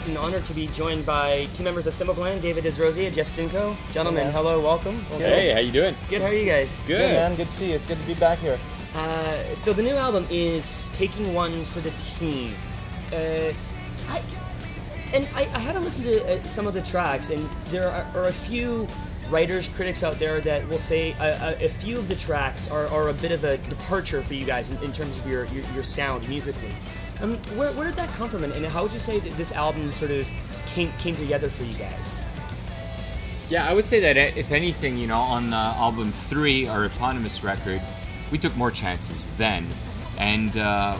It's an honor to be joined by two members of Simple Plan, David Desrosiers and Jeff Stinko. Gentlemen, hello, welcome. Hey, how you doing? Good, how are you guys? Good. Good, man. Good to see you. It's good to be back here. So the new album is Taking One for the Team. I had to listen to some of the tracks, and there are a few writers, critics out there that will say a few of the tracks are a bit of a departure for you guys in terms of your sound musically. Where did that come from, and how would you say that this album sort of came together for you guys? Yeah, I would say that if anything, you know, on album 3, our eponymous record, we took more chances then. And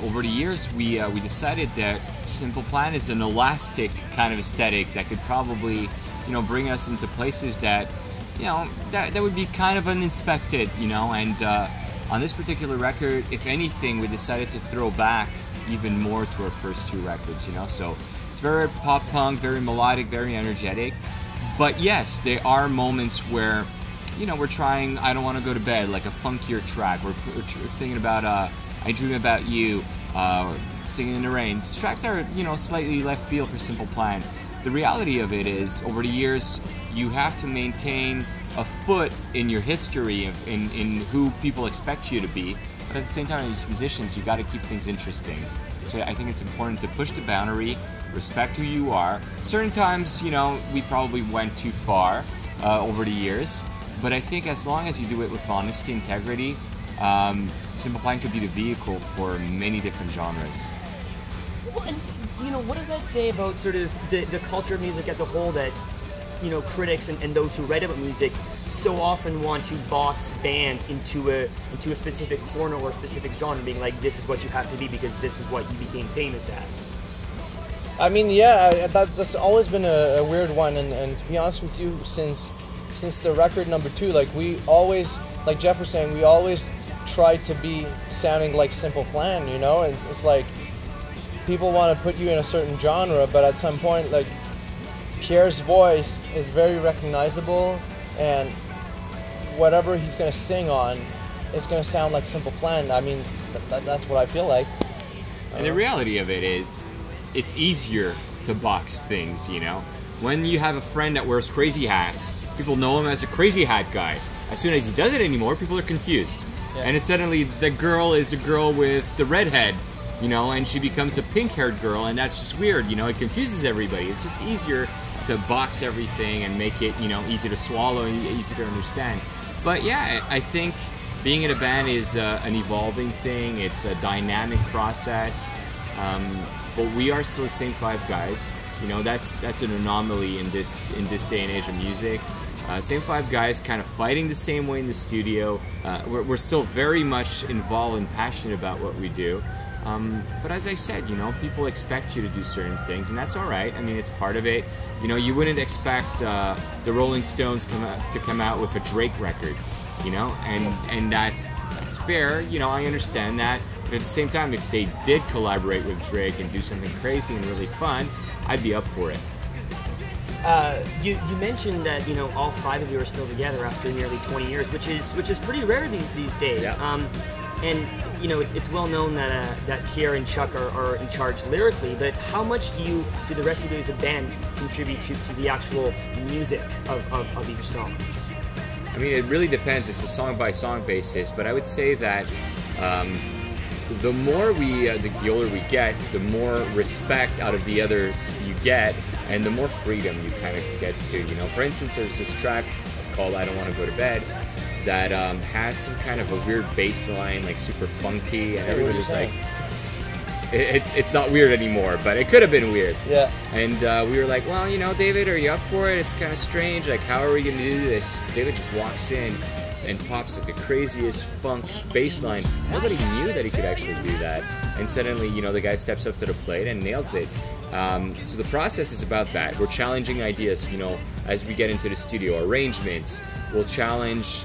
over the years, we decided that Simple Plan is an elastic kind of aesthetic that could probably, you know, bring us into places that, you know, that would be kind of uninspected, you know. And on this particular record, if anything, we decided to throw back even more to our first 2 records, you know. So it's very pop punk, very melodic, very energetic. But yes, there are moments where, you know, we're trying I Don't Want to Go to Bed, like a funkier track. We're thinking about I Dream About You, Singing in the Rain. These tracks are, you know, slightly left field for Simple Plan. The reality of it is, over the years, you have to maintain a foot in your history, in who people expect you to be. But at the same time, as musicians, you got to keep things interesting. So I think it's important to push the boundary, respect who you are. Certain times, you know, we probably went too far over the years. But I think as long as you do it with honesty, integrity, Simple Plan could be the vehicle for many different genres. Well, and, you know, what does that say about sort of the culture of music as a whole, that, you know, critics and those who write about music so often want to box bands into a specific corner or a specific genre, being like, this is what you have to be because this is what you became famous as? I mean, yeah, that's always been a weird one, and to be honest with you, since the record number 2, like, we always, like Jeff was saying, we always tried to be sounding like Simple Plan, you know. And it's like people want to put you in a certain genre, but at some point, like, Pierre's voice is very recognizable, and whatever he's going to sing on is going to sound like Simple Plan. I mean, that's what I feel like. And the reality of it is, it's easier to box things, you know. When you have a friend that wears crazy hats, people know him as a crazy hat guy. As soon as he does it anymore, people are confused. Yeah. And it's suddenly the girl is the girl with the redhead, you know, and she becomes the pink-haired girl, and that's just weird, you know. It confuses everybody. It's just easier to box everything and make it, you know, easy to swallow and easy to understand. But yeah, I think being in a band is an evolving thing. It's a dynamic process. But we are still the same 5 guys. You know, that's an anomaly in this day and age of music. Same 5 guys, kind of fighting the same way in the studio. We're still very much involved and passionate about what we do. But as I said, you know, people expect you to do certain things, and that's all right. I mean, it's part of it. You know, you wouldn't expect the Rolling Stones to come out with a Drake record, you know, and that's fair. You know, I understand that. But at the same time, if they did collaborate with Drake and do something crazy and really fun, I'd be up for it. You mentioned that, you know, all 5 of you are still together after nearly 20 years, which is pretty rare these days. Yeah. And you know, it's well known that Pierre and Chuck are in charge lyrically, but how much do the rest of you as a band contribute to the actual music of each song? I mean, it really depends. It's a song-by-song basis, but I would say that the more the Giller we get, the more respect out of the others you get, and the more freedom you kind of get to. You know, for instance, there's this track called I Don't Want to Go to Bed that has some kind of a weird bass line, like super funky, and everybody's like, it's not weird anymore, but it could have been weird. Yeah. And we were like, well, you know, David, are you up for it? It's kind of strange. Like, how are we going to do this? David just walks in and pops like the craziest funk bass line. Nobody knew that he could actually do that. And suddenly, you know, the guy steps up to the plate and nails it. So the process is about that. We're challenging ideas, you know, as we get into the studio. Arrangements. We'll challenge,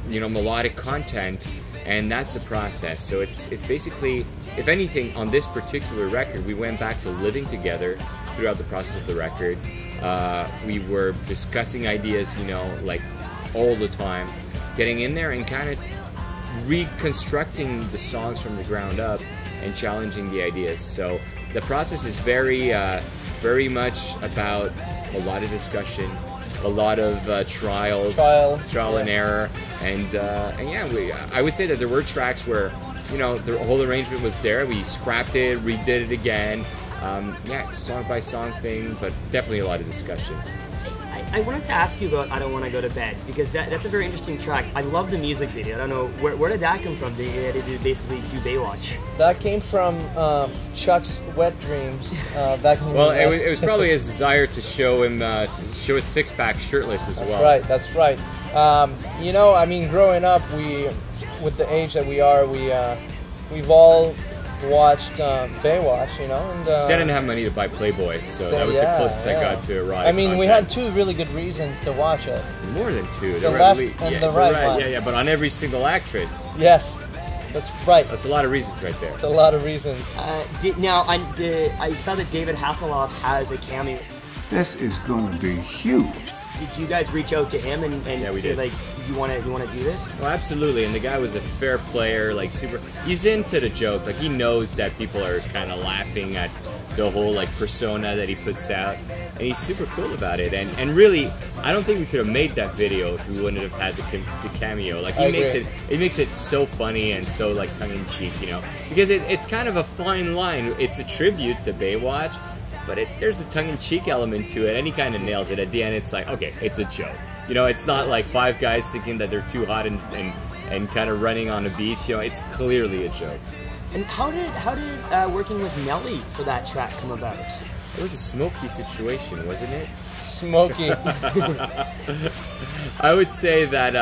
you know, melodic content. And that's the process. So it's basically, if anything, on this particular record, we went back to living together throughout the process of the record. We were discussing ideas, you know, like all the time, getting in there and kind of reconstructing the songs from the ground up and challenging the ideas. So the process is very very much about a lot of discussion, a lot of trial and error, and yeah, I would say that there were tracks where, you know, the whole arrangement was there. We scrapped it, redid it again. Yeah, it's a song by song thing, but definitely a lot of discussions. I wanted to ask you about I Don't Want to Go to Bed, because that's a very interesting track. I love the music video. I don't know, where did that come from? They basically do Baywatch. That came from Chuck's wet dreams back in Well, it was probably his desire to show his six-pack shirtless as well. That's right. You know, I mean, growing up, with the age that we are, we've all watched Baywatch, you know, and I didn't have money to buy Playboy, so that was the closest I got to erotic I mean, content. we had two really good reasons to watch it. More than two. The left and the right one. Yeah, but on every single actress. Yes, that's right. That's a lot of reasons right there. That's a lot of reasons. Now, I saw that David Hasselhoff has a cameo. This is going to be huge. Did you guys reach out to him and say, like, you want to do this? Oh, absolutely. And the guy was a fair player, like super. He's into the joke. Like, he knows that people are kind of laughing at the whole like persona that he puts out, and he's super cool about it. And really, I don't think we could have made that video if we wouldn't have had the cameo. Like, it makes it so funny and so like tongue in cheek, you know, because it's kind of a fine line. It's a tribute to Baywatch, but there's a tongue-in-cheek element to it, and he kind of nails it. At the end, it's like, okay, it's a joke. You know, it's not like five guys thinking that they're too hot and kind of running on a beach. You know, it's clearly a joke. And how did working with Nelly for that track come about? It was a smoky situation, wasn't it? Smoky. I would say that,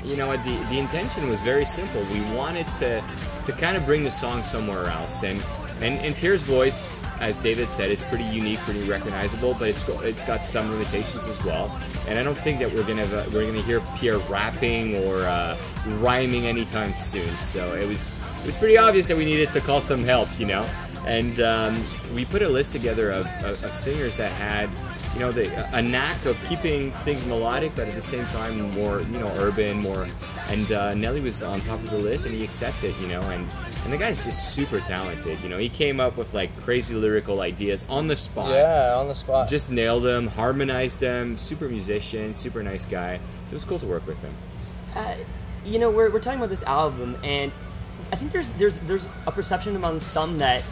you know, the intention was very simple. We wanted to kind of bring the song somewhere else, and Pierre's voice, as David said, is pretty unique, pretty recognizable, but it's got some limitations as well. And I don't think that we're gonna hear Pierre rapping or rhyming anytime soon. So it was pretty obvious that we needed to call some help, you know. And we put a list together of singers that had, you know, a knack of keeping things melodic, but at the same time more, you know, urban, more. And Nelly was on top of the list, and he accepted, you know. And the guy's just super talented, you know. He came up with like crazy lyrical ideas on the spot. Yeah, on the spot. Just nailed them, harmonized them. Super musician, super nice guy. So it was cool to work with him. You know, we're talking about this album, and I think there's a perception among some that,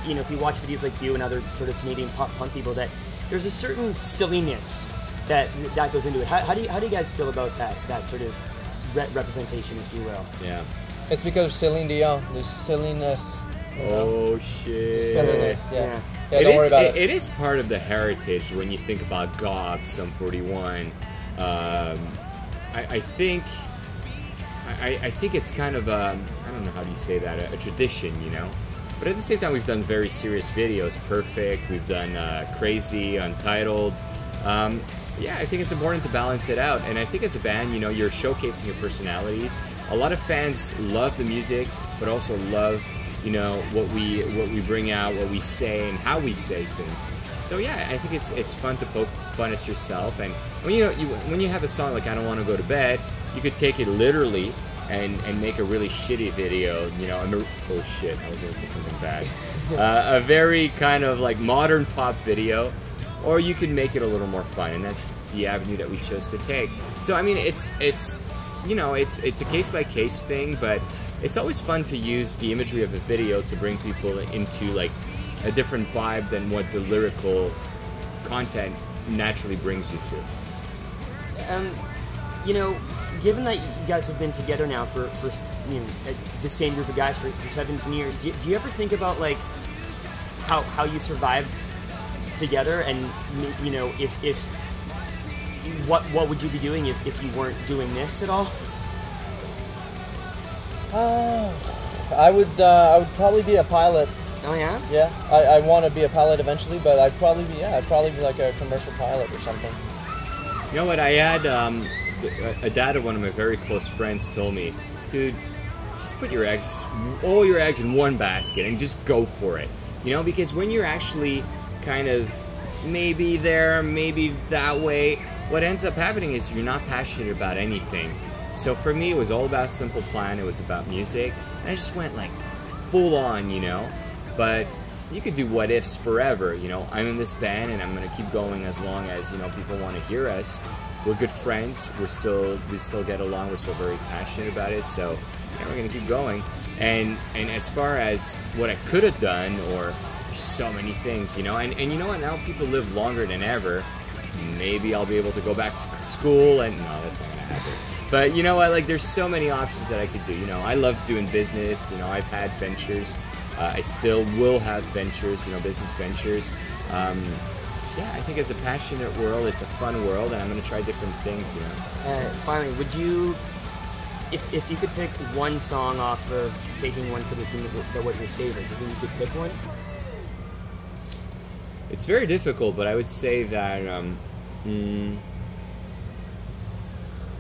you know, if you watch videos like you and other sort of Canadian pop punk people, that there's a certain silliness that goes into it. How do you guys feel about that sort of representation, if you will? Yeah. It's because of Celine Dion. There's silliness. You know? Oh shit. Silliness. Yeah. Don't worry about it. It is part of the heritage when you think about Gob, Sum 41. I think it's kind of I don't know how do you say that, a tradition, you know. But at the same time, we've done very serious videos. Perfect. We've done Crazy, Untitled. Yeah, I think it's important to balance it out. And I think as a band, you know, you're showcasing your personalities. A lot of fans love the music, but also love, you know, what we bring out, what we say, and how we say things. So yeah, I think it's fun to poke fun at yourself. And when you have a song like I Don't Want to Go to Bed, you could take it literally and make a really shitty video, you know. Oh shit, I was gonna say something bad. A very kind of like modern pop video, or you could make it a little more fun, and that's the avenue that we chose to take. So I mean, it's you know, it's a case by case thing, but it's always fun to use the imagery of a video to bring people into like a different vibe than what the lyrical content naturally brings you to. You know, given that you guys have been together now for you know, the same group of guys for 17 years, do you ever think about like how you survived together, and you know, if what would you be doing if you weren't doing this at all? I would probably be a pilot. Oh yeah? Yeah, I want to be a pilot eventually, but I'd probably be like a commercial pilot or something. You know what, I had a dad of one of my very close friends told me, dude, just put all your eggs in one basket and just go for it. You know, because when you're actually kind of maybe there, maybe that way, what ends up happening is you're not passionate about anything. So for me, it was all about Simple Plan. It was about music, and I just went like full on, you know. But you could do what ifs forever. You know, I'm in this band and I'm going to keep going as long as, you know, people want to hear us. We're good friends. We still get along. We're still very passionate about it. So yeah, we're going to keep going. And as far as what I could have done, or so many things, you know, and you know what? Now people live longer than ever. Maybe I'll be able to go back to school, and no, that's not going to happen. But you know what? Like, there's so many options that I could do. You know, I love doing business. You know, I've had ventures. I still will have ventures. You know, business ventures. Yeah, I think it's a passionate world. It's a fun world, and I'm going to try different things. You know. Finally, would you, if you could pick one song off of Taking One for the Team that was your favorite, do you think you could pick one? It's very difficult, but I would say that.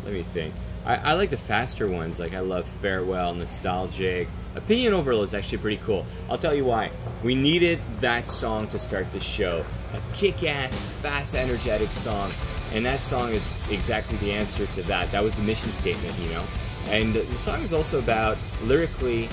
Let me think. I like the faster ones. Like, I love Farewell, Nostalgic. Opinion Overload is actually pretty cool. I'll tell you why. We needed that song to start the show. A kick-ass, fast, energetic song. And that song is exactly the answer to that. That was the mission statement, you know? And the song is also about, lyrically,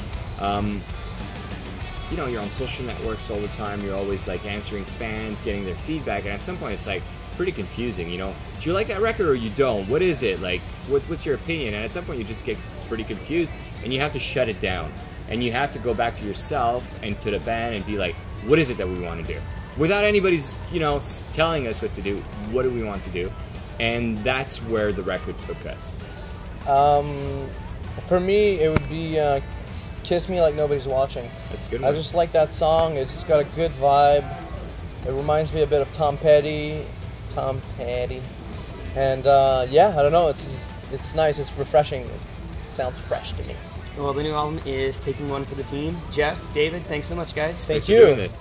you know, you're on social networks all the time. You're always, like, answering fans, getting their feedback. And at some point, it's, like, pretty confusing, you know? Do you like that record or you don't? What is it? Like, what's your opinion? And at some point, you just get pretty confused, and you have to shut it down. And you have to go back to yourself and to the band and be like, what is it that we want to do? Without anybody's, you know, telling us what to do, what do we want to do? And that's where the record took us. For me, it would be Kiss Me Like Nobody's Watching. That's a good one. I just like that song. It's just got a good vibe. It reminds me a bit of Tom Petty. And yeah, I don't know, it's nice, it's refreshing. It sounds fresh to me. Well, the new album is Taking One for the Team. Jeff, David, thanks so much, guys. Thank Thanks for doing you. this.